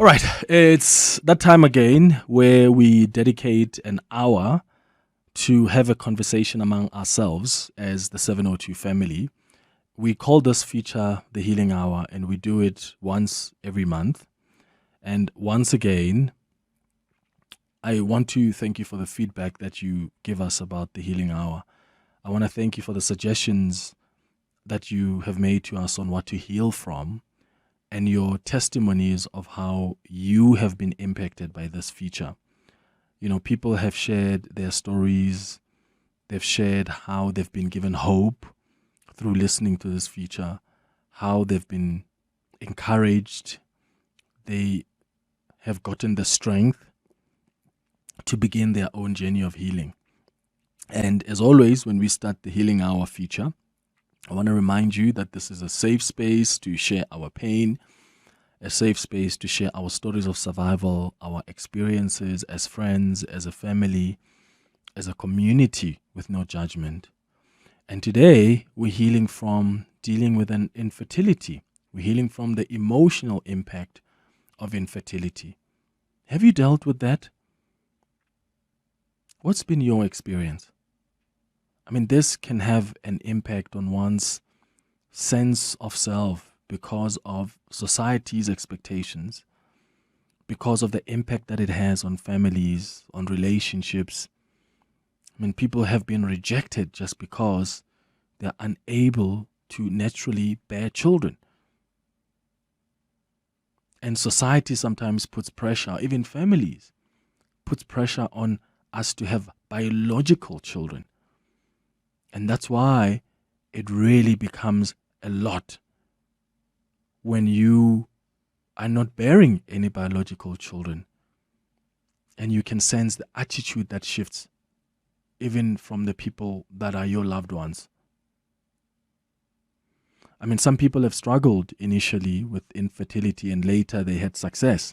All right, it's that time again where we dedicate an hour to have a conversation among ourselves as the 702 family. We call this feature the Healing Hour, and we do it once every month. And once again, I want to thank you for the feedback that you give us about the Healing Hour. I want to thank you for the suggestions that you have made to us on what to heal from, and your testimonies of how you have been impacted by this feature. You know, people have shared their stories, they've shared how they've been given hope through listening to this feature, how they've been encouraged, they have gotten the strength to begin their own journey of healing. And as always, when we start the Healing Hour feature, I want to remind you that this is a safe space to share our pain, a safe space to share our stories of survival, our experiences as friends, as a family, as a community with no judgment. And today, we're healing from dealing with an infertility. We're healing from the emotional impact of infertility. Have you dealt with that? What's been your experience? I mean, this can have an impact on one's sense of self because of society's expectations, because of the impact that it has on families, on relationships. I mean, people have been rejected just because they're unable to naturally bear children. And society sometimes puts pressure, even families, puts pressure on us to have biological children. And that's why it really becomes a lot when you are not bearing any biological children. And you can sense the attitude that shifts, even from the people that are your loved ones. I mean, some people have struggled initially with infertility and later they had success.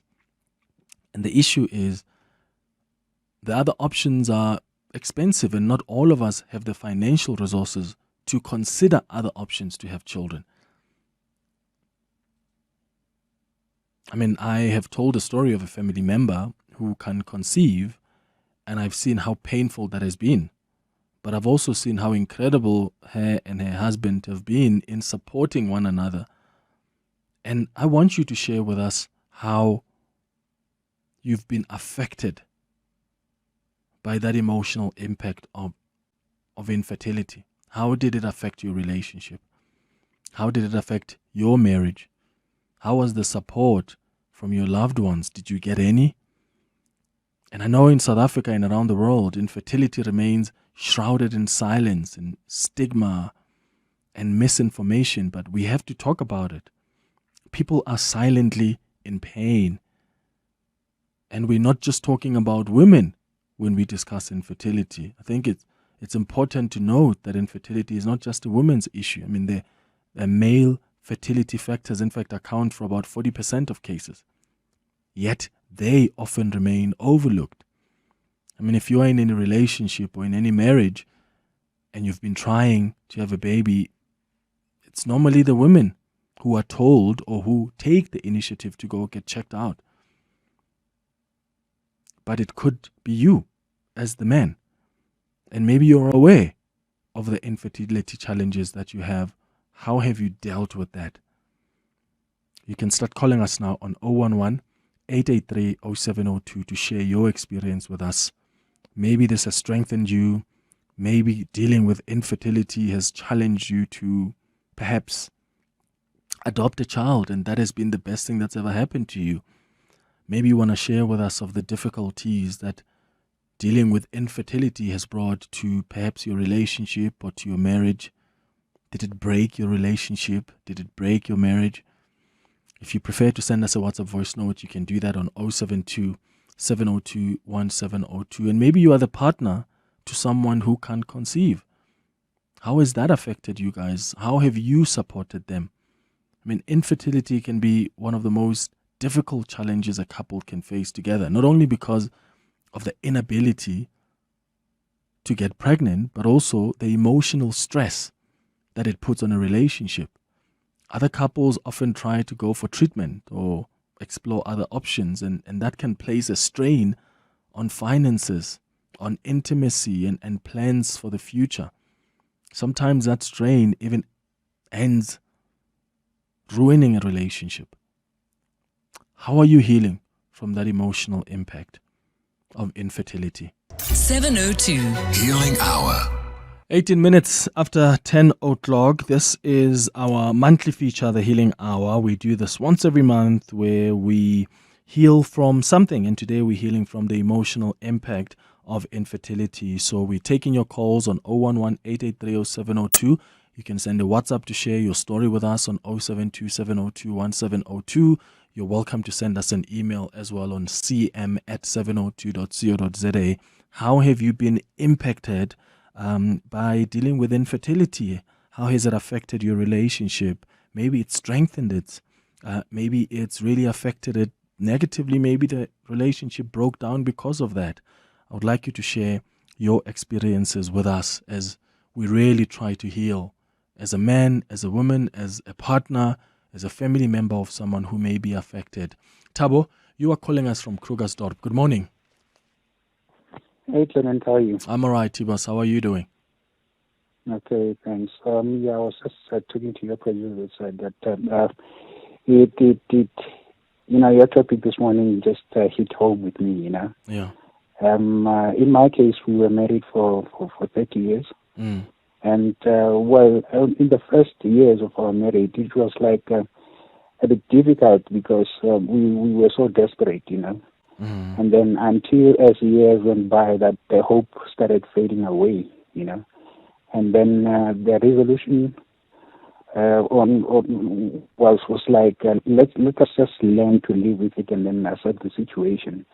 And the issue is the other options are expensive, and not all of us have the financial resources to consider other options to have children. I mean, I have told a story of a family member who can conceive, and I've seen how painful that has been. But I've also seen how incredible her and her husband have been in supporting one another. And I want you to share with us how you've been affected by that emotional impact of infertility. How did it affect your relationship? How did it affect your marriage? How was the support from your loved ones? Did you get any? And I know in South Africa and around the world, infertility remains shrouded in silence and stigma and misinformation, but we have to talk about it. People are silently in pain. And we're not just talking about women when we discuss infertility. I think it's important to note that infertility is not just a woman's issue. I mean, the male fertility factors, in fact, account for about 40% of cases. Yet, they often remain overlooked. I mean, if you are in any relationship or in any marriage and you've been trying to have a baby, it's normally the women who are told or who take the initiative to go get checked out. But it could be you as the man. And maybe you're aware of the infertility challenges that you have. How have you dealt with that? You can start calling us now on 011-883-0702 to share your experience with us. Maybe this has strengthened you. Maybe dealing with infertility has challenged you to perhaps adopt a child, and that has been the best thing that's ever happened to you. Maybe you want to share with us of the difficulties that dealing with infertility has brought to perhaps your relationship or to your marriage. Did it break your relationship? Did it break your marriage? If you prefer to send us a WhatsApp voice note, you can do that on 072-702-1702. And maybe you are the partner to someone who can't conceive. How has that affected you guys? How have you supported them? I mean, infertility can be one of the most difficult challenges a couple can face together, not only because of the inability to get pregnant, but also the emotional stress that it puts on a relationship. Other couples often try to go for treatment or explore other options, and that can place a strain on finances, on intimacy, and plans for the future. Sometimes that strain even ends ruining a relationship. How are you healing from that emotional impact of infertility? 702 Healing Hour. 18 minutes after 10 o'clock. This is our monthly feature, the Healing Hour. We do this once every month where we heal from something. And today we're healing from the emotional impact of infertility. So we're taking your calls on 011-883-0702. You can send a WhatsApp to share your story with us on 072-702-1702. You're welcome to send us an email as well on cm@702.co.za. How have you been impacted by dealing with infertility? How has it affected your relationship? Maybe it's strengthened it. Maybe it's really affected it negatively. Maybe the relationship broke down because of that. I would like you to share your experiences with us as we really try to heal as a man, as a woman, as a partner, as a family member of someone who may be affected. Thabo, you are calling us from Krugersdorp. Good morning. Hey, Clement, how are you? I'm all right, Tibas. How are you doing? Okay, thanks. I was just talking to your producer said that your topic this morning just hit home with me, Yeah. In my case, we were married for 30 years. Mm. And, in the first years of our marriage, it was like a bit difficult because we were so desperate, Mm. And then until as years went by, that the hope started fading away, And then the resolution was like, let us just learn to live with it and then accept the situation.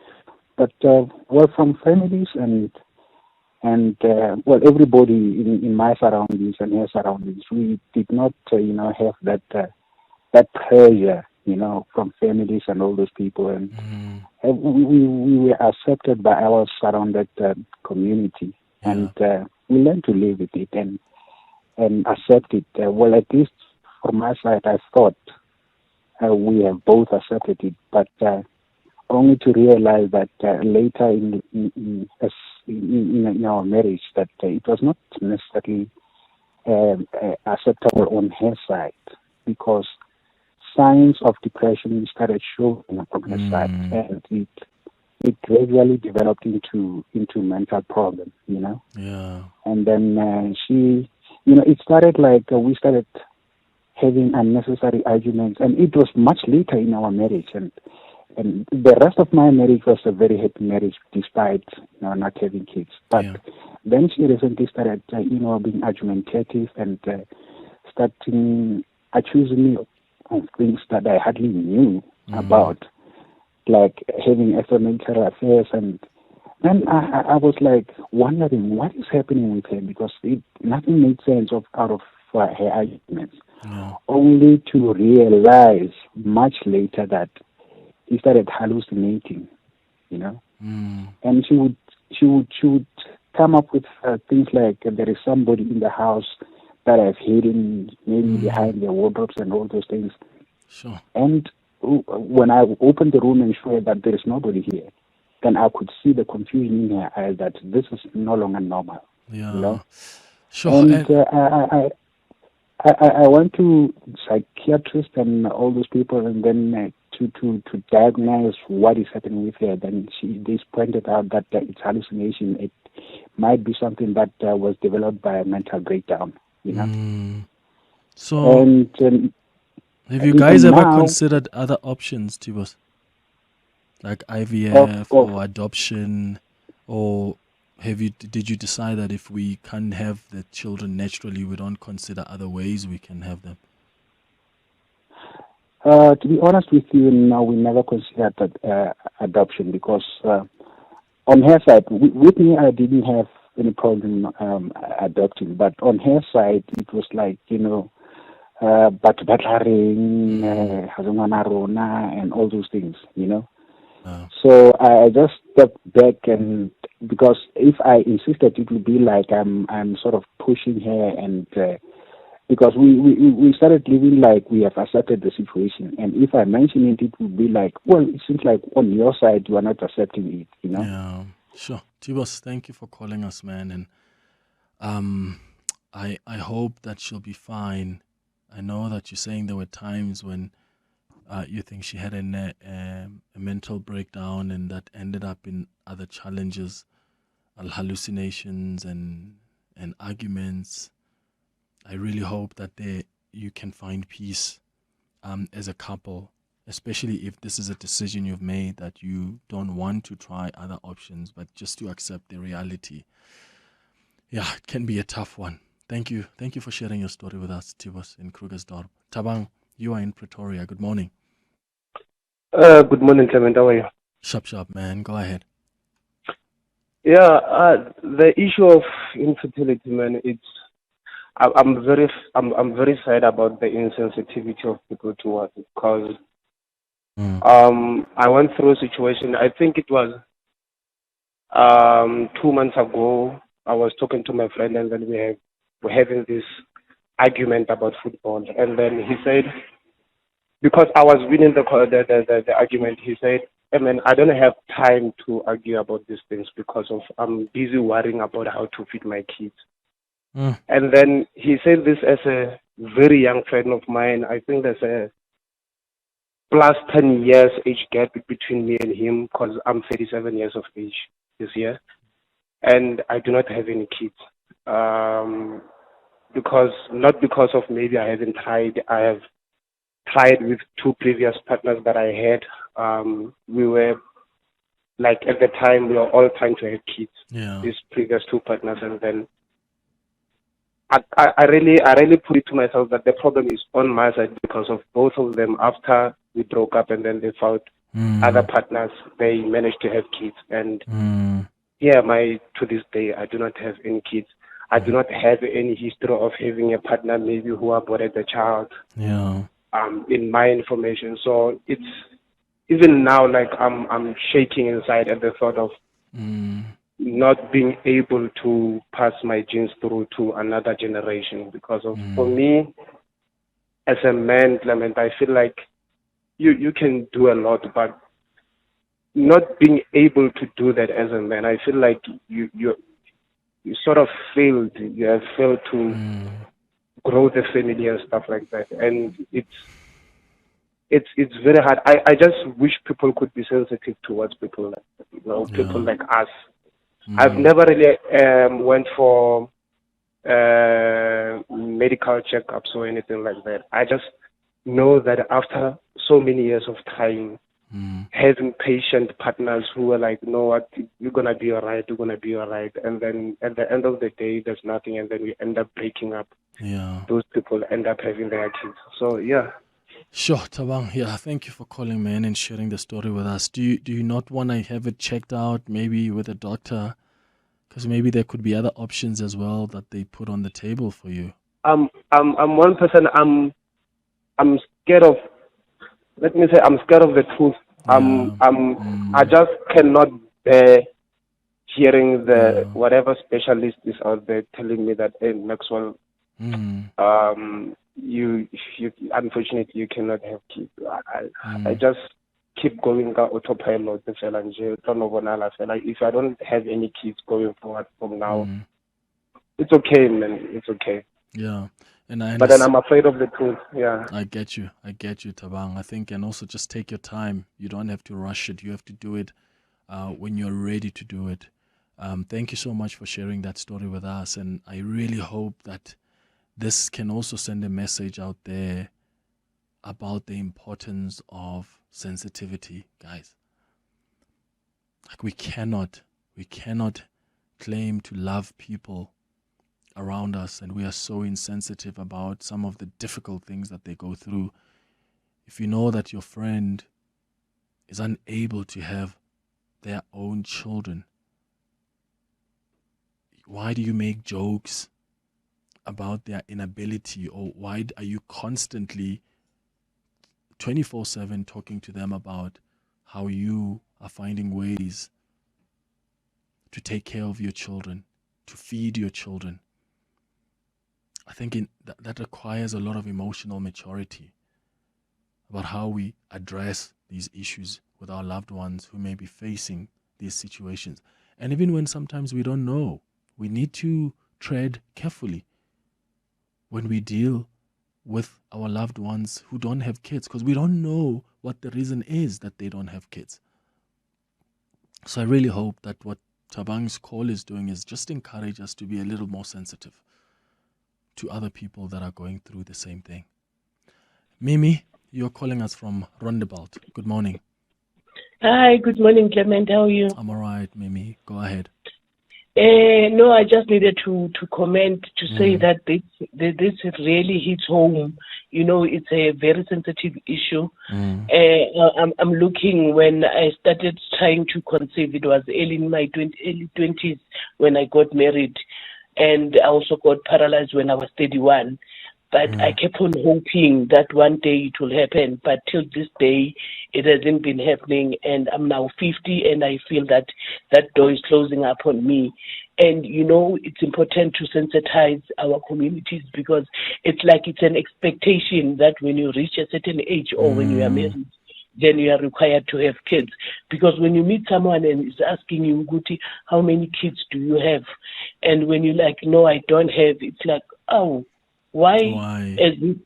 But from families and everybody in my surroundings and her surroundings, we did not have that pressure from families and all those people, and we were accepted by our surrounded community, and we learned to live with it and accept it. At least from my side, I thought we have both accepted it, but only to realize that later in our marriage that it was not necessarily acceptable on her side, because signs of depression started showing on her side, and it gradually developed into mental problem, Yeah. And then she, it started like we started having unnecessary arguments, and it was much later in our marriage, and the rest of my marriage was a very happy marriage despite not having kids. But then she recently started, being argumentative and starting accusing me of things that I hardly knew about, like having extramarital affairs. And then I was like wondering what is happening with her, because nothing made sense out of her arguments. Only to realize much later that he started hallucinating, and she would come up with things like there is somebody in the house that I've hidden maybe behind the wardrobes and all those things. Sure. And when I opened the room and showed that there is nobody here, then I could see the confusion in her eyes that this is no longer normal. Yeah. Sure. And I went to psychiatrists and all those people, and then to diagnose what is happening with her. Then they pointed out that it's hallucination. It might be something that was developed by a mental breakdown. So, and have you guys ever considered other options, Tibos? Like IVF or adoption, or did you decide that if we can't have the children naturally, we don't consider other ways we can have them? To be honest with you, no, we never considered adoption, because on her side, with me, I didn't have any problem adopting, but on her side, it was like, batlaring, and all those things, So I just stepped back, and because if I insisted, it would be like I'm sort of pushing her and because we started living like we have accepted the situation. And if I mention it, it would be like, well, it seems like on your side you are not accepting it, you know? Yeah, sure. Tibos, thank you for calling us, man. And I hope that she'll be fine. I know that you're saying there were times when you think she had a mental breakdown and that ended up in other challenges, hallucinations and arguments. I really hope that you can find peace as a couple, especially if this is a decision you've made that you don't want to try other options, but just to accept the reality. Yeah, it can be a tough one. Thank you. Thank you for sharing your story with us, Tibos in Krugersdorp. Tabang, you are in Pretoria. Good morning. Good morning, Clement. How are you? Sharp, man. Go ahead. Yeah, the issue of infertility, man. I'm very sad about the insensitivity of people towards it because I went through a situation. I think it was 2 months ago. I was talking to my friend, and then we're having this argument about football, and then he said, because I was winning the argument, he said, "Hey man, I don't have time to argue about these things because I'm busy worrying about how to feed my kids." And then he said this as a very young friend of mine. I think there's a plus 10 years age gap between me and him because I'm 37 years of age this year, and I do not have any kids. Not because of maybe I haven't tried. I have tried with two previous partners that I had. We were like at the time we were all trying to have kids. Yeah. These previous two partners, and then I really put it to myself that the problem is on my side because of both of them. After we broke up and then they found other partners, they managed to have kids. And yeah, to this day I do not have any kids. I do not have any history of having a partner maybe who aborted the child. Yeah. In my information. So it's even now like I'm shaking inside at the thought of not being able to pass my genes through to another generation because of for me as a man, Clement, I feel like you can do a lot, but not being able to do that as a man, I feel like you sort of failed. You have failed to grow the family and stuff like that, and it's very hard. I just wish people could be sensitive towards people like that, people like us. I've never really went for medical checkups or anything like that. I just know that after so many years of time, having patient partners who are like, you know what, you're gonna be alright, and then at the end of the day, there's nothing, and then we end up breaking up. Yeah. Those people end up having their kids. So yeah. Sure, Tabang. Yeah, thank you for calling, man, and sharing the story with us. Do you not want to have it checked out, maybe with a doctor? Because maybe there could be other options as well that they put on the table for you. I'm one person. I'm scared of. Let me say, I'm scared of the truth. I just cannot bear hearing whatever specialist is out there telling me that, hey, Maxwell, you unfortunately you cannot have kids. I just keep going autopilot. Like if I don't have any kids going forward from now, it's okay, man. It's okay. Yeah. And but then I'm afraid of the truth. Yeah. I get you, Tabang. I think, and also just take your time. You don't have to rush it. You have to do it when you're ready to do it. Thank you so much for sharing that story with us. And I really hope that this can also send a message out there about the importance of sensitivity, guys. Like we cannot claim to love people around us, and we are so insensitive about some of the difficult things that they go through. If you know that your friend is unable to have their own children, why do you make jokes about their inability, or why are you constantly 24/7 talking to them about how you are finding ways to take care of your children, to feed your children? I think that requires a lot of emotional maturity about how we address these issues with our loved ones who may be facing these situations. And even when sometimes we don't know, we need to tread carefully when we deal with our loved ones who don't have kids, because we don't know what the reason is that they don't have kids. So I really hope that what Tabang's call is doing is just encourage us to be a little more sensitive to other people that are going through the same thing. Mimi, you're calling us from Rondebult. Good morning. Hi, good morning, Clement. How are you? I'm all right, Mimi. Go ahead. No, I just needed to comment to say that this really hits home. You know, it's a very sensitive issue. I'm looking, when I started trying to conceive, it was early in my early 20s when I got married. And I also got paralyzed when I was 31. But I kept on hoping that one day it will happen. But till this day, it hasn't been happening. And I'm now 50, and I feel that that door is closing up on me. And, you know, it's important to sensitize our communities, because it's like it's an expectation that when you reach a certain age or when you are married, then you are required to have kids. Because when you meet someone and is asking you, Guti, how many kids do you have? And when you're like, no, I don't have, it's like, oh, why? As if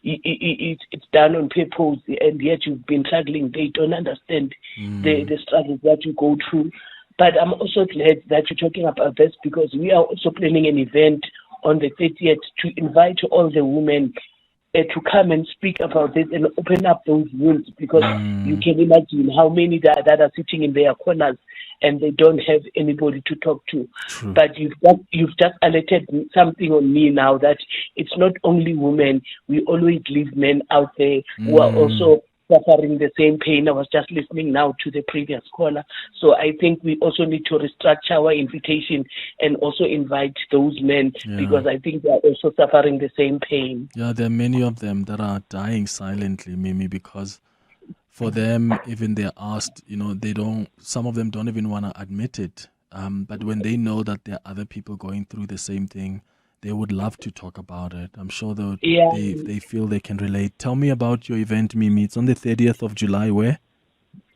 it's done on purpose, and yet you've been struggling. They don't understand the struggles that you go through. But I'm also glad that you're talking about this, because we are also planning an event on the 30th to invite all the women to come and speak about this and open up those wounds, because you can imagine how many that are sitting in their corners and they don't have anybody to talk to. True. But you've just alerted something on me now, that it's not only women. We always leave men out there who are also suffering the same pain. I was just listening now to the previous caller. So I think we also need to restructure our invitation and also invite those men, because I think they are also suffering the same pain. Yeah, there are many of them that are dying silently, Mimi, because for them, even they're asked, you know, some of them don't even want to admit it. But when they know that there are other people going through the same thing, they would love to talk about it. I'm sure they feel they can relate. Tell me about your event, Mimi. It's on the 30th of July. Where?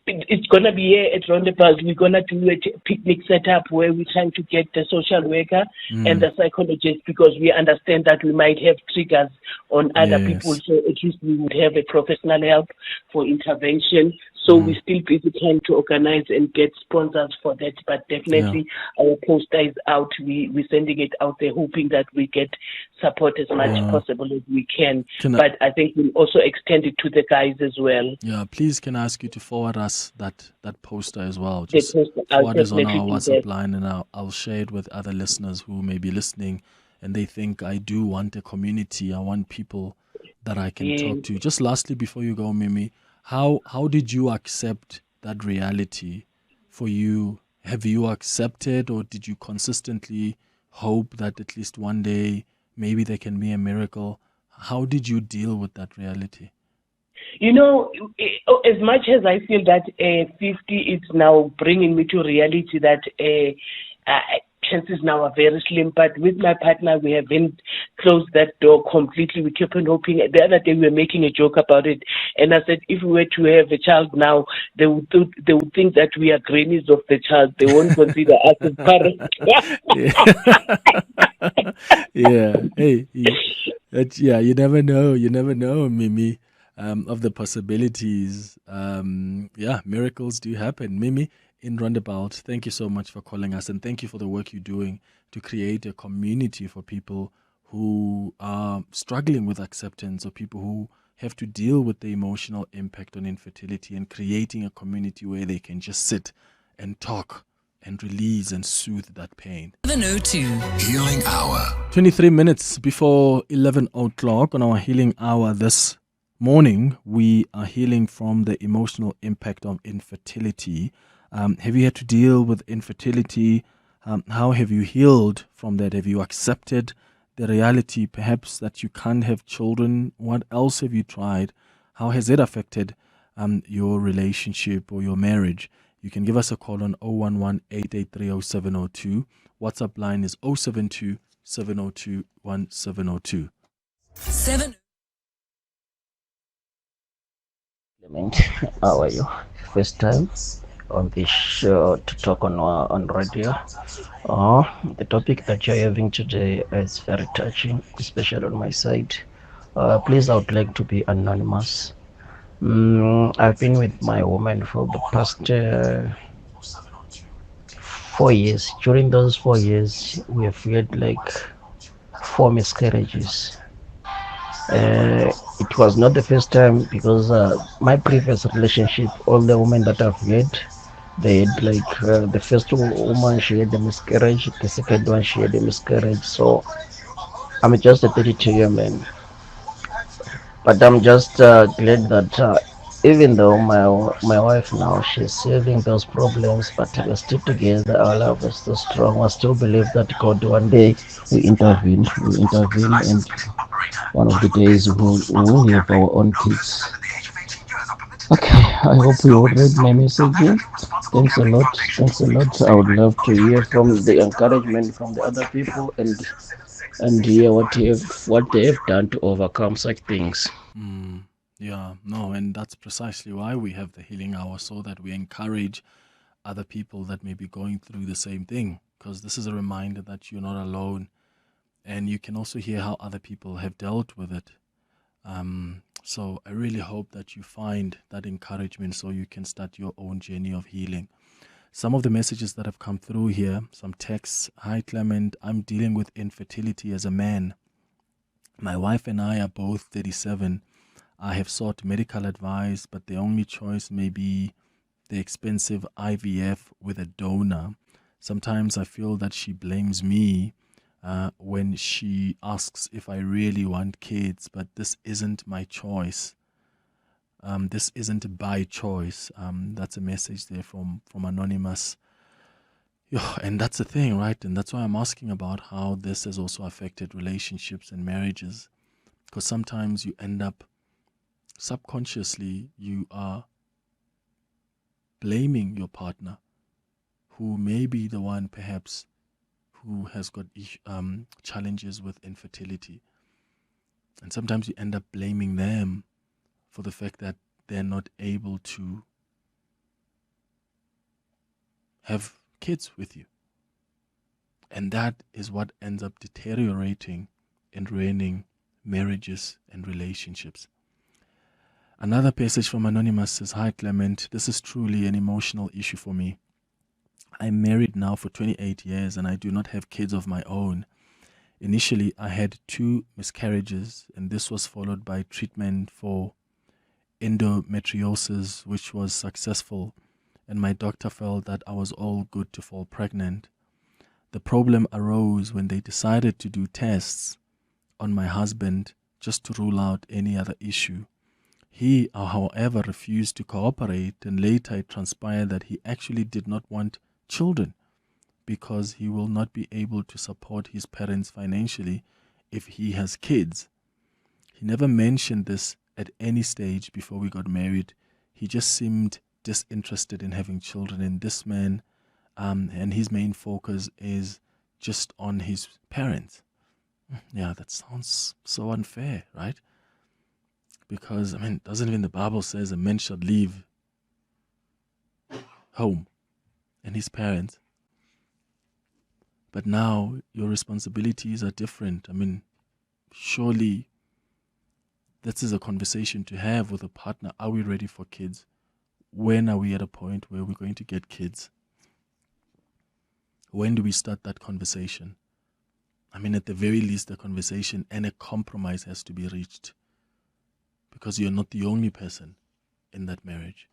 It's going to be here at Rondebult. We're going to do a picnic setup where we're trying to get the social worker and the psychologist, because we understand that we might have triggers on other people. So at least we would have a professional help for intervention. So we're still busy trying to organize and get sponsors for that. But definitely our poster is out. We're sending it out there, hoping that we get support as much possible as we can. But I think we'll also extend it to the guys as well. Yeah, please can I ask you to forward us that poster as well. Just forward us on our WhatsApp line, and I'll share it with other listeners who may be listening and they think, I do want a community. I want people that I can talk to. Just lastly, before you go, Mimi, how did you accept that reality for you? Have you accepted, or did you consistently hope that at least one day maybe there can be a miracle? How did you deal with that reality? You know, as much as I feel that 50 is now bringing me to reality that chances now are very slim, but with my partner, we haven't closed that door completely. We keep on hoping. The other day, we were making a joke about it, and I said, if we were to have a child now, they would think that we are grannies of the child. They won't consider us as parents. Hey, you never know. You never know, Mimi. Of the possibilities. Miracles do happen. Mimi in Roundabout, thank you so much for calling us, and thank you for the work you're doing to create a community for people who are struggling with acceptance, or people who have to deal with the emotional impact on infertility, and creating a community where they can just sit and talk and release and soothe that pain. 702 Healing Hour. 23 minutes before 11 o'clock on our Healing Hour this morning, we are healing from the emotional impact of infertility. Have you had to deal with infertility? How have you healed from that? Have you accepted the reality, perhaps, that you can't have children? What else have you tried? How has it affected your relationship or your marriage? You can give us a call on 011-883-0702. WhatsApp line is 072 702 1702. 7. Clement, how are you? First time on this show to talk on radio. The topic that you're having today is very touching, especially on my side. Please, I would like to be anonymous. I've been with my woman for the past 4 years. During those 4 years, we have had like 4 miscarriages. It was not the first time because my previous relationship, all the women that I've had, they had like the first woman she had a miscarriage, the second one she had a miscarriage. So I'm just a 32-year man, but I'm just glad that even though my wife now she's having those problems, but we're still together. Our love is still strong. I still believe that God one day will intervene, and one of the days we'll have our own kids. Okay, I hope you all read my message here. Thanks a lot. Thanks a lot. I would love to hear from the encouragement from the other people and hear what they have done to overcome such things. Yeah, no, and that's precisely why we have the healing hour, so that we encourage other people that may be going through the same thing, because this is a reminder that you're not alone, and you can also hear how other people have dealt with it. So I really hope that you find that encouragement so you can start your own journey of healing. Some of the messages that have come through here, some texts. Hi Clement, I'm dealing with infertility as a man. My wife and I are both 37. I have sought medical advice, but the only choice may be the expensive IVF with a donor. Sometimes I feel that she blames me when she asks if I really want kids, but this isn't my choice. This isn't by choice. That's a message there from Anonymous. Yeah, and that's the thing, right? And that's why I'm asking about how this has also affected relationships and marriages. Because sometimes you end up subconsciously, you are blaming your partner, who may be the one perhaps who has got challenges with infertility. And sometimes you end up blaming them for the fact that they're not able to have kids with you. And that is what ends up deteriorating and ruining marriages and relationships. Another passage from Anonymous says, Hi Clement, this is truly an emotional issue for me. I'm married now for 28 years and I do not have kids of my own. Initially, I had 2 miscarriages, and this was followed by treatment for endometriosis, which was successful, and my doctor felt that I was all good to fall pregnant. The problem arose when they decided to do tests on my husband just to rule out any other issue. He, however, refused to cooperate, and later it transpired that he actually did not want children because he will not be able to support his parents financially if he has kids. He never mentioned this at any stage before we got married. He just seemed disinterested in having children, and this man, and his main focus is just on his parents. Yeah, that sounds so unfair, right? Because, doesn't even the Bible says a man should leave home and his parents? But now your responsibilities are different. Surely this is a conversation to have with a partner. Are we ready for kids? When are we at a point where we're going to get kids? When do we start that conversation? At the very least, a conversation and a compromise has to be reached, because you're not the only person in that marriage.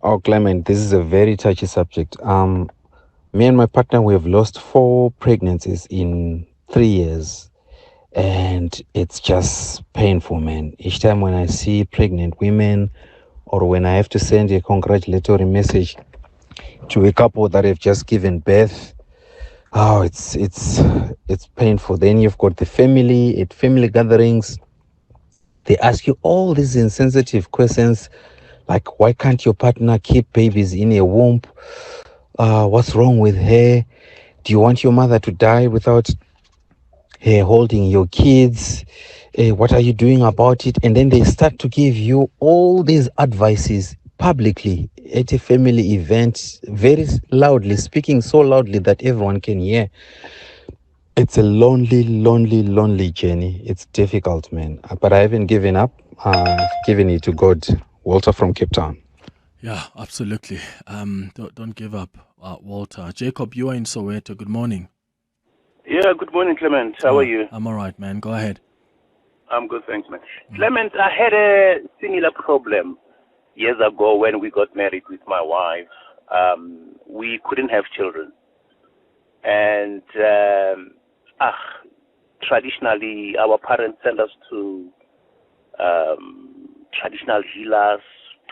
Oh, Clement, this is a very touchy subject. Me and my partner, we have lost 4 pregnancies in 3 years, and it's just painful, man. Each time when I see pregnant women, or when I have to send a congratulatory message to a couple that have just given birth, it's painful. Then you've got the family at family gatherings. They ask you all these insensitive questions, like, why can't your partner keep babies in a womb? What's wrong with her? Do you want your mother to die without her holding your kids? What are you doing about it? And then they start to give you all these advices publicly at a family event, very loudly, speaking so loudly that everyone can hear. It's a lonely, lonely, lonely journey. It's difficult, man. But I haven't given up. I've given it to God. Walter from Cape Town. Yeah, absolutely. Don't give up, Walter. Jacob, you are in Soweto. Good morning. Yeah, good morning, Clement. How are you? I'm all right, man. Go ahead. I'm good, thanks, man. Clement, I had a similar problem years ago when we got married with my wife. We couldn't have children. And traditionally, our parents sent us to traditional healers,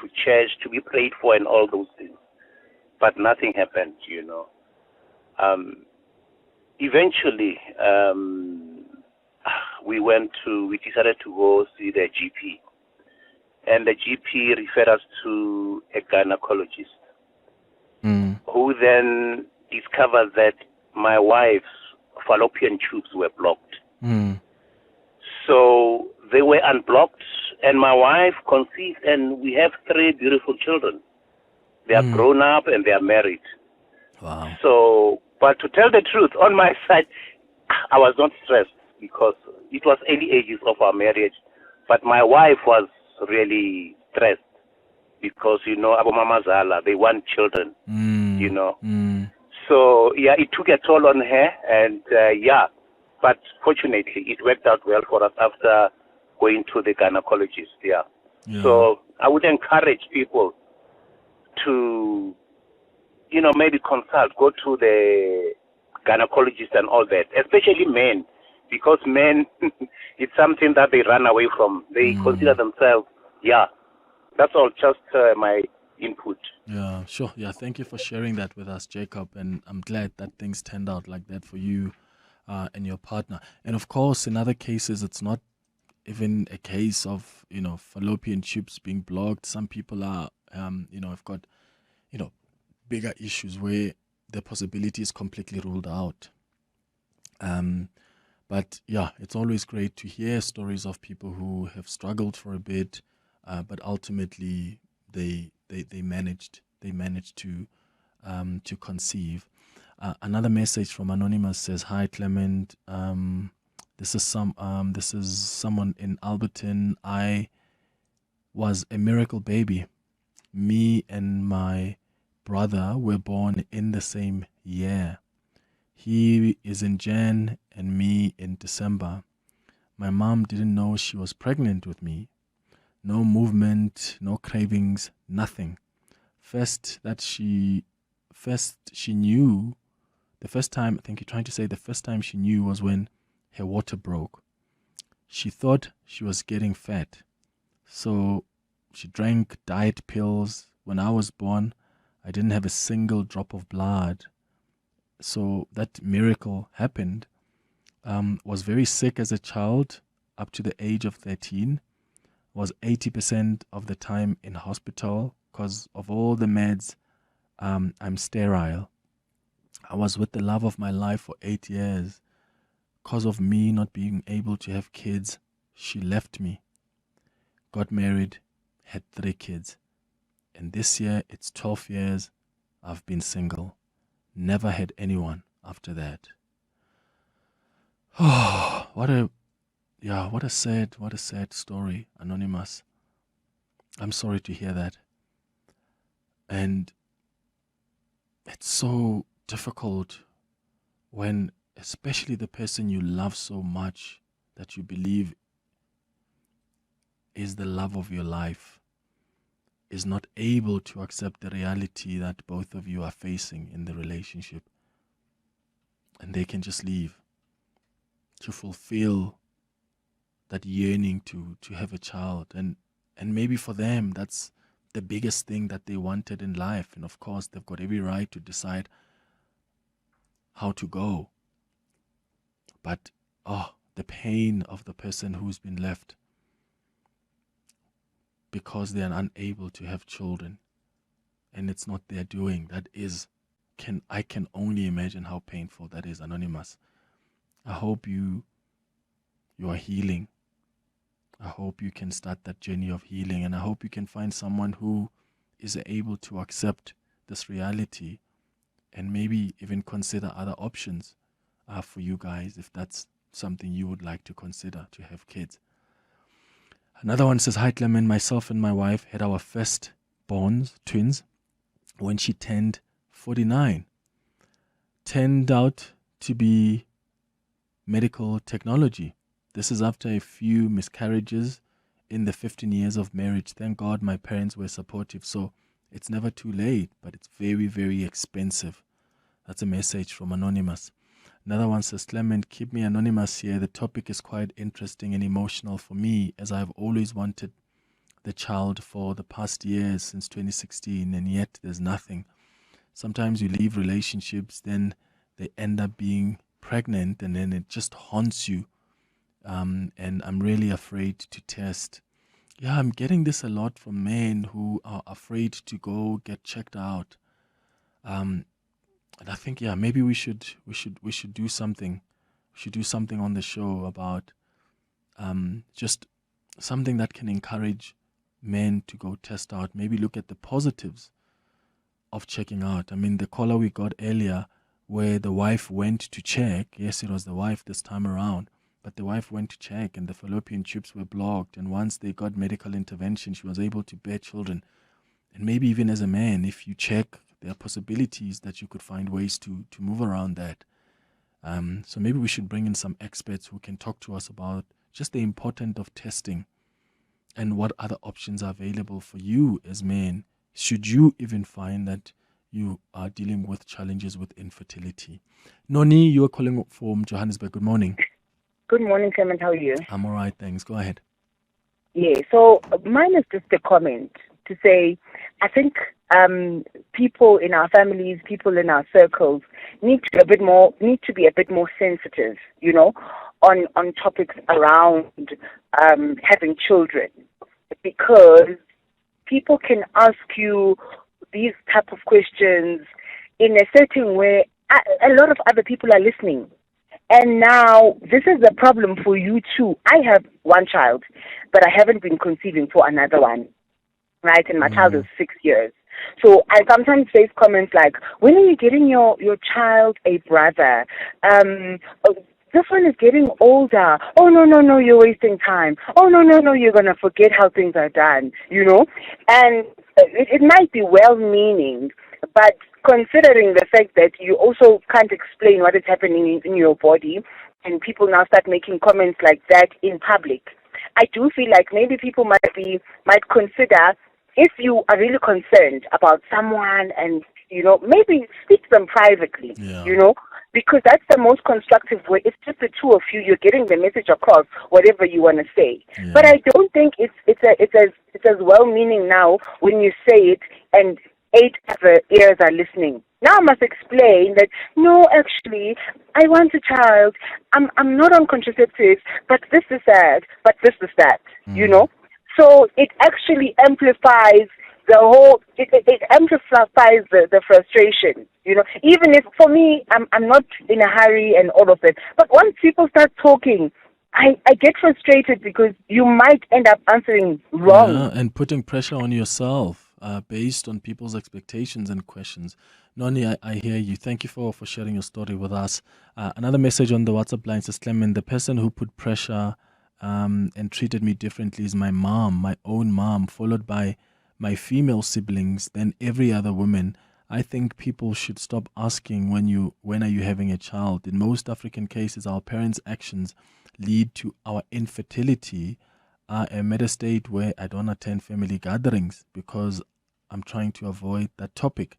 to church, to be prayed for and all those things. But nothing happened, you know. Eventually, we decided to go see the GP. And the GP referred us to a gynecologist who then discovered that my wife's fallopian tubes were blocked. So they were unblocked, and my wife conceived, and we have 3 beautiful children. They are grown up and they are married. Wow. So, but to tell the truth, on my side, I was not stressed because it was early ages of our marriage. But my wife was really stressed because, you know, Abu Mama Zala, they want children, you know. So, yeah, it took a toll on her. And, but fortunately, it worked out well for us after going to the gynecologist, yeah. So I would encourage people to, you know, maybe consult, go to the gynecologist and all that, especially men, because men, it's something that they run away from. They consider themselves, that's all, just my input. Yeah, sure. Yeah, thank you for sharing that with us, Jacob. And I'm glad that things turned out like that for you and your partner. And of course, in other cases, it's not even a case of, you know, fallopian tubes being blocked. Some people are, have got, bigger issues where the possibility is completely ruled out. But yeah, it's always great to hear stories of people who have struggled for a bit, but ultimately they managed to conceive. Another message from Anonymous says, "Hi Clement, this is someone in Alberton. I was a miracle baby. Me and my brother were born in the same year. He is in Jan and me in December. My mom didn't know she was pregnant with me. No movement, no cravings, nothing. First she knew, the first time, I think you're trying to say the first time she knew was when her water broke. She thought she was getting fat. So she drank diet pills. When I was born, I didn't have a single drop of blood. So that miracle happened. Was very sick as a child up to the age of 13. Was 80% of the time in hospital because of all the meds. I'm sterile. I was with the love of my life for 8 years. Because of me not being able to have kids, she left me. Got married, had 3 kids. And this year, it's 12 years I've been single. Never had anyone after that." Oh, what a sad story, Anonymous. I'm sorry to hear that. And it's so difficult when, especially the person you love so much, that you believe is the love of your life, is not able to accept the reality that both of you are facing in the relationship. And they can just leave to fulfill that yearning to have a child. And maybe for them, that's the biggest thing that they wanted in life. And of course, they've got every right to decide how to go. But, the pain of the person who's been left because they are unable to have children. And it's not their doing. That is I can only imagine how painful that is, Anonymous. I hope you are healing. I hope you can start that journey of healing, and I hope you can find someone who is able to accept this reality and maybe even consider other options for you guys, if that's something you would like to consider, to have kids. Another one says, hi Clement, myself and my wife had our first twins when she turned 49. Turned out to be medical technology. This is after a few miscarriages in the 15 years of marriage. Thank God my parents were supportive, so it's never too late, but it's very, very expensive. That's a message from Anonymous. Another one says, Clement, keep me anonymous here. The topic is quite interesting and emotional for me, as I've always wanted the child for the past years, since 2016, and yet there's nothing. Sometimes you leave relationships, then they end up being pregnant, and then it just haunts you. And I'm really afraid to test. Yeah, I'm getting this a lot from men who are afraid to go get checked out. And I think, yeah, maybe we should do something. We should do something on the show about just something that can encourage men to go test out. Maybe look at the positives of checking out. I mean, the caller we got earlier, where the wife went to check. Yes, it was the wife this time around, but the wife went to check, and the fallopian tubes were blocked. And once they got medical intervention, she was able to bear children. And maybe even as a man, if you check, there are possibilities that you could find ways to move around that. So maybe we should bring in some experts who can talk to us about just the importance of testing and what other options are available for you as men, should you even find that you are dealing with challenges with infertility. Noni, you are calling from Johannesburg. Good morning. Good morning, Clement. How are you? I'm all right, thanks. Go ahead. Yeah, so mine is just a comment to say, I think people in our families, people in our circles need to be a bit more sensitive, on topics around having children, because people can ask you these type of questions in a certain way. A lot of other people are listening. And now this is a problem for you too. I have one child, but I haven't been conceiving for another one, right? And my child is 6 years. So I sometimes face comments like, when are you getting your child a brother? This one is getting older. Oh, no, you're wasting time. Oh, no, you're going to forget how things are done, And it might be well-meaning, but considering the fact that you also can't explain what is happening in your body, and people now start making comments like that in public, I do feel like maybe people might consider, if you are really concerned about someone, and maybe speak to them privately, because that's the most constructive way. It's just the two of you. You're getting the message across, whatever you want to say. Yeah. But I don't think it's as well-meaning now when you say it and 8 other ears are listening. Now I must explain that, no, actually, I want a child. I'm not on contraceptives, but this is that, but this is that, So it actually amplifies it amplifies the frustration, Even if, for me, I'm not in a hurry and all of that. But once people start talking, I get frustrated because you might end up answering wrong. Yeah, and putting pressure on yourself based on people's expectations and questions. Noni, I hear you. Thank you for sharing your story with us. Another message on the WhatsApp line says, Clement, the person who put pressure and treated me differently is my mom, my own mom, followed by my female siblings, then every other woman. I think people should stop asking when are you having a child. In most African cases, our parents' actions lead to our infertility. I'm at a state where I don't attend family gatherings because I'm trying to avoid that topic.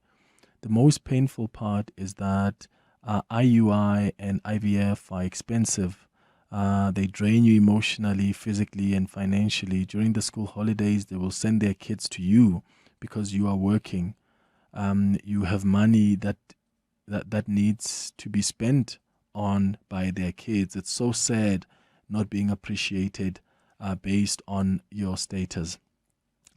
The most painful part is that IUI and IVF are expensive. They drain you emotionally, physically, and financially. During the school holidays, they will send their kids to you because you are working. You have money that needs to be spent on by their kids. It's so sad not being appreciated based on your status.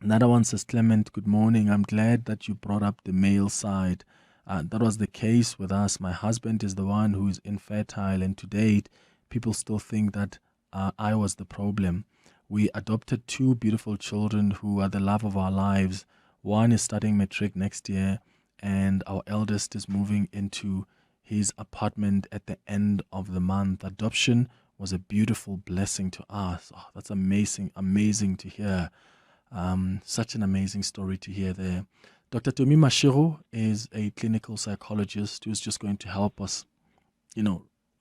Another one says, Clement, good morning. I'm glad that you brought up the male side. That was the case with us. My husband is the one who is infertile, and to date, people still think that I was the problem. We adopted two beautiful children who are the love of our lives. One is studying matric next year, and our eldest is moving into his apartment at the end of the month. Adoption was a beautiful blessing to us. Oh, that's amazing, amazing to hear. Such an amazing story to hear there. Dr. Tomi Mashiro is a clinical psychologist who's just going to help us,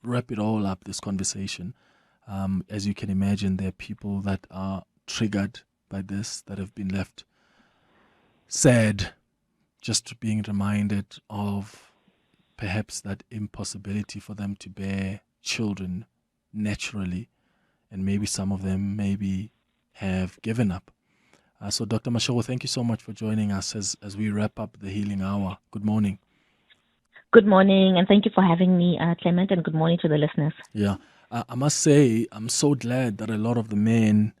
wrap it all up, this conversation. As you can imagine, there are people that are triggered by this, that have been left sad, just being reminded of perhaps that impossibility for them to bear children naturally, and maybe some of them maybe have given up. So Dr. Mashiro, thank you so much for joining us as we wrap up the Healing Hour. Good morning. Good morning, and thank you for having me, Clement, and good morning to the listeners. Yeah, I must say I'm so glad that a lot of the men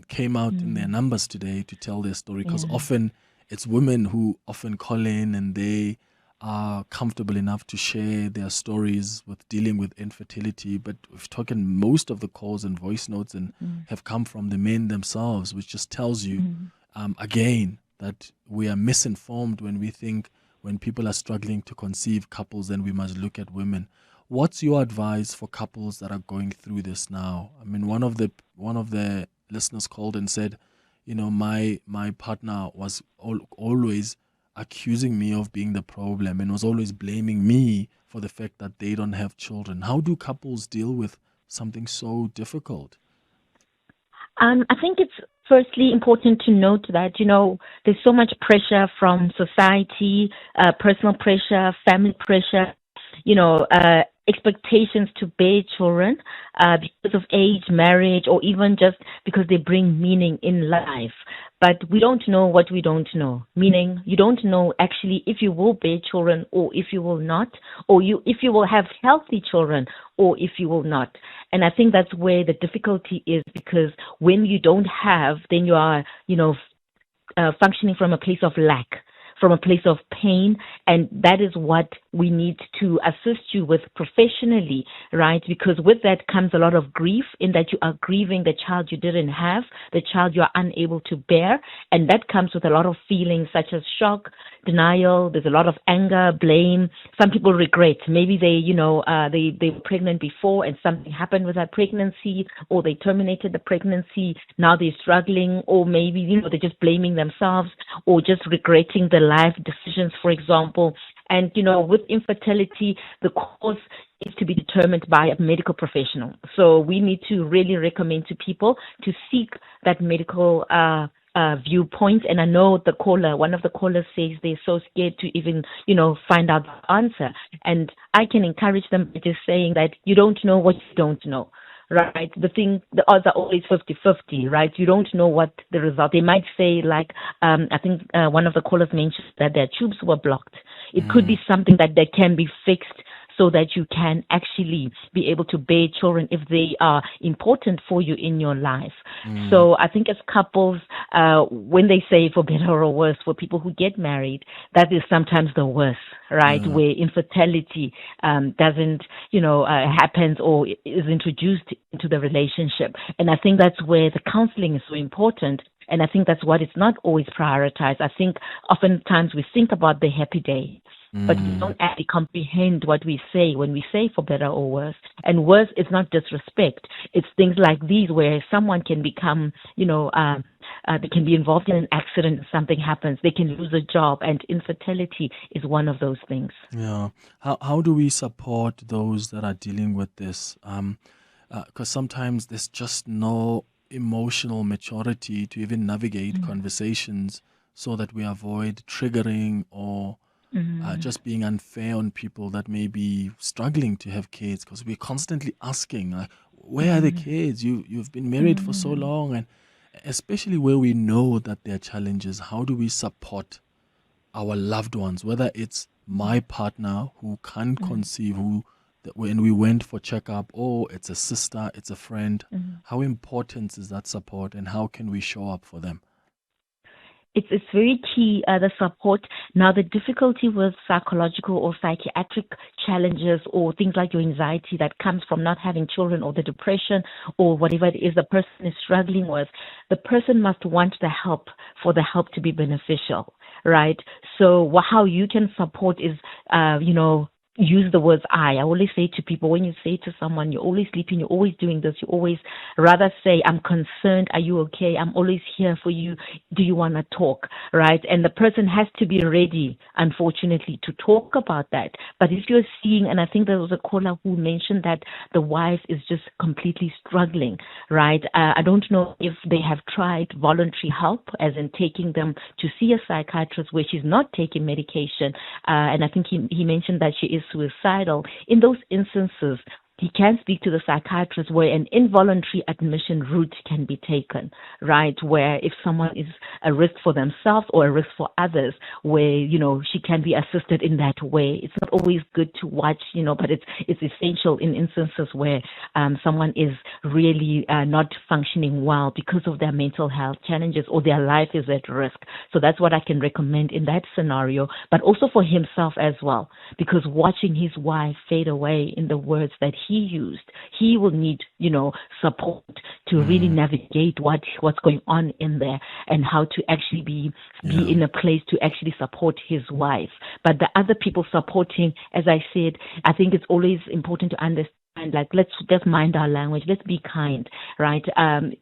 came out in their numbers today to tell their story, because often it's women who often call in and they are comfortable enough to share their stories with dealing with infertility. But we've taken most of the calls and voice notes and have come from the men themselves, which just tells you, again, that we are misinformed when we think when people are struggling to conceive couples, then we must look at women. What's your advice for couples that are going through this now? I mean, one of the listeners called and said, my partner was always accusing me of being the problem and was always blaming me for the fact that they don't have children. How do couples deal with something so difficult? I think it's firstly important to note that, there's so much pressure from society, personal pressure, family pressure, expectations to bear children because of age, marriage, or even just because they bring meaning in life. But we don't know what we don't know, meaning you don't know actually if you will bear children or if you will not, or if you will have healthy children or if you will not. And I think that's where the difficulty is, because when you don't have, then you are, functioning from a place of lack, from a place of pain, and that is what we need to assist you with professionally, right? Because with that comes a lot of grief, in that you are grieving the child you didn't have, the child you are unable to bear, and that comes with a lot of feelings such as shock, denial. There's a lot of anger, blame. Some people regret. Maybe they were pregnant before and something happened with that pregnancy, or they terminated the pregnancy. Now they're struggling, or maybe they're just blaming themselves, or just regretting the life decisions, for example. And, with infertility, the cause is to be determined by a medical professional. So we need to really recommend to people to seek that medical viewpoint. And I know one of the callers says they're so scared to even, find out the answer. And I can encourage them by just saying that you don't know what you don't know. Right. The odds are always 50-50, right? You don't know what the result. They might say, like, I think one of the callers mentioned that their tubes were blocked. It could be something that can be fixed so that you can actually be able to bear children if they are important for you in your life. So I think as couples, when they say for better or worse, for people who get married, that is sometimes the worst, right? Where infertility doesn't, happens or is introduced into the relationship. And I think that's where the counseling is so important. And I think that's what is not always prioritized. I think oftentimes we think about the happy day, but we don't actually comprehend what we say when we say for better or worse. And worse is not disrespect. It's things like these where someone can become, they can be involved in an accident and something happens. They can lose a job, and infertility is one of those things. Yeah. How do we support those that are dealing with this? Because sometimes there's just no emotional maturity to even navigate conversations so that we avoid triggering or just being unfair on people that may be struggling to have kids, because we're constantly asking, like, where are the kids? You've been married for so long, and especially where we know that there are challenges. How do we support our loved ones, whether it's my partner who can't conceive, when we went for checkup, or it's a sister, it's a friend? How important is that support, and how can we show up for them? it's very key, the support. Now, the difficulty with psychological or psychiatric challenges or things like your anxiety that comes from not having children or the depression or whatever it is the person is struggling with, the person must want the help for the help to be beneficial, right? So how you can support is, use the words I always say to people, when you say to someone, you're always sleeping, you're always doing this, you always rather say, I'm concerned, are you okay? I'm always here for you. Do you want to talk? Right? And the person has to be ready, unfortunately, to talk about that. But if you're seeing, and I think there was a caller who mentioned that the wife is just completely struggling, right? I don't know if they have tried voluntary help, as in taking them to see a psychiatrist where she's not taking medication. And I think he mentioned that she is suicidal. In those instances, he can speak to the psychiatrist where an involuntary admission route can be taken, right? Where if someone is a risk for themselves or a risk for others, where, she can be assisted in that way. It's not always good to watch, but it's essential in instances where someone is really not functioning well because of their mental health challenges or their life is at risk. So that's what I can recommend in that scenario, but also for himself as well, because watching his wife fade away, in the words that he used, he will need, support to really navigate what's going on in there and how to actually be in a place to actually support his wife. But the other people supporting, as I said, I think it's always important to understand, like, let's just mind our language. Let's be kind, right?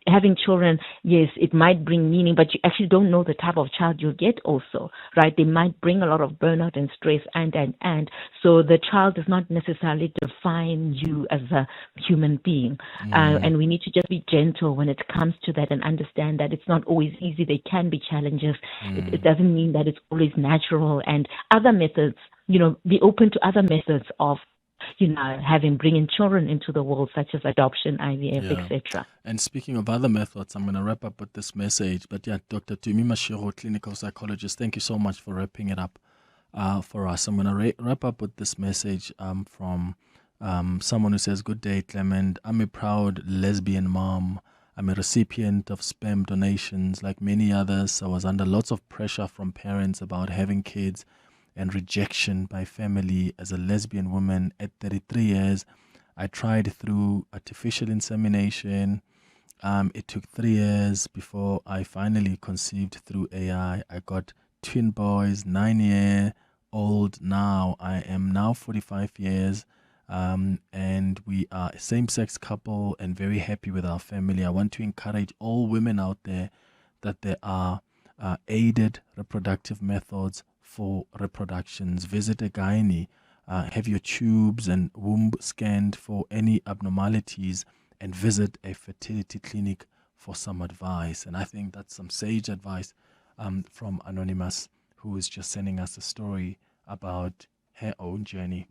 Having children, yes, it might bring meaning, but you actually don't know the type of child you'll get also, right? They might bring a lot of burnout and stress and. So the child does not necessarily define you as a human being. And we need to just be gentle when it comes to that and understand that it's not always easy. There can be challenges. It doesn't mean that it's always natural, and other methods, be open to other methods of bringing children into the world, such as adoption, IVF, etc. And speaking of other methods, I'm going to wrap up with this message. But Dr. Tumi Mashiro, clinical psychologist, thank you so much for wrapping it up for us. I'm going to wrap up with this message from someone who says, "Good day, Clement. I'm a proud lesbian mom. I'm a recipient of sperm donations. Like many others, I was under lots of pressure from parents about having kids and rejection by family. As a lesbian woman at 33 years, I tried through artificial insemination. It took 3 years before I finally conceived through AI. I got twin boys, 9-year-old now. I am now 45 years, and we are a same-sex couple and very happy with our family. I want to encourage all women out there that there are aided reproductive methods for reproductions. Visit a gynae, have your tubes and womb scanned for any abnormalities, and visit a fertility clinic for some advice." And I think that's some sage advice from Anonymous, who is just sending us a story about her own journey.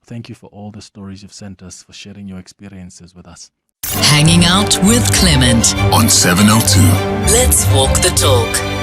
Thank you for all the stories you've sent us, for sharing your experiences with us. Hanging out with Clement on 702. Let's walk the talk.